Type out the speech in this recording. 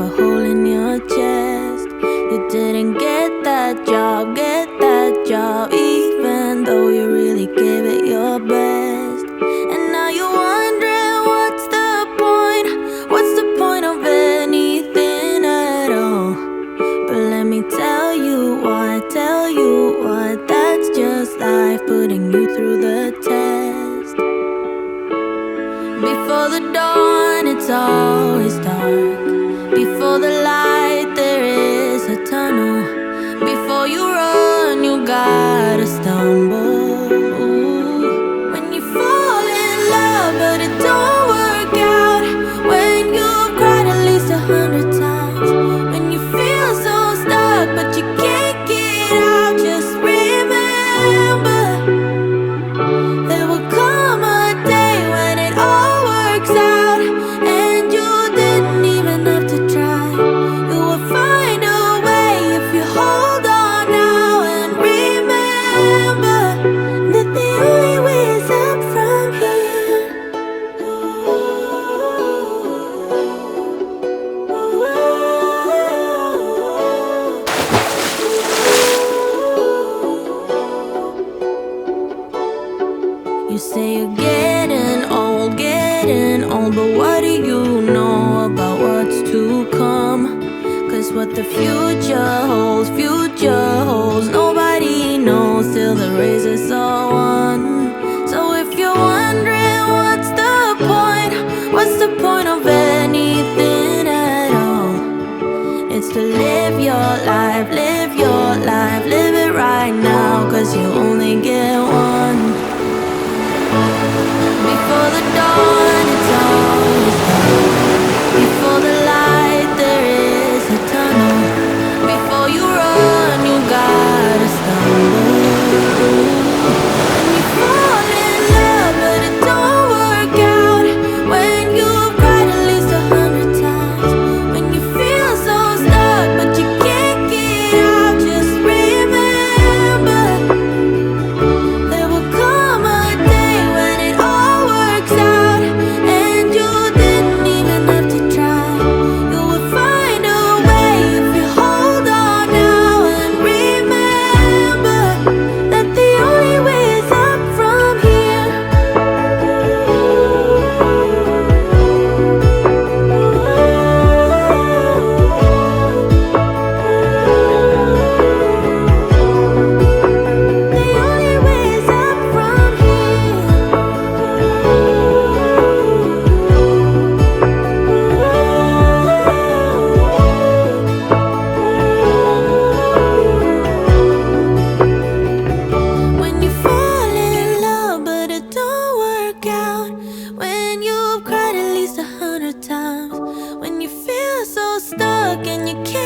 a hole in your chest. You didn't get that job, even though you really gave it your best. And now you're wondering what's the point of anything at all. But let me tell you what, that's just life putting you through the test. Before the dawn, it's always dark. Before the light, there is a tunnel. Before you run, you gotta stumble. Ooh. When you fall in love, but it don't work out. When you've cried at least 100 times. When you feel so stuck, but you can't get out. Just remember, there will come a day when it all works out, and you didn't even have to try. You will find a way if you hold on now, and remember that the only way is up from here. You say you're getting old, but what do you know about what's to come? Cause what the future holds, nobody knows till the race is all won. So if you're wondering what's the point of anything at all? It's to live your life, live it right now, cause you only get one. Before the dawn, it's always dark. Before the light, there is a tunnel. Before you run, you gotta stumble. When you fall in love, but it don't work out. When you've cried at least 100 times. When you feel so stuck, but you can't get out. Just remember, there will come a day when it all works out, and you didn't even have to try. You will find a way if you hold on now, and remember that the only way is up from here. The only way is up from When you fall in love, but it don't work out. When you've cried at least 100 times. When you feel so stuck and you can't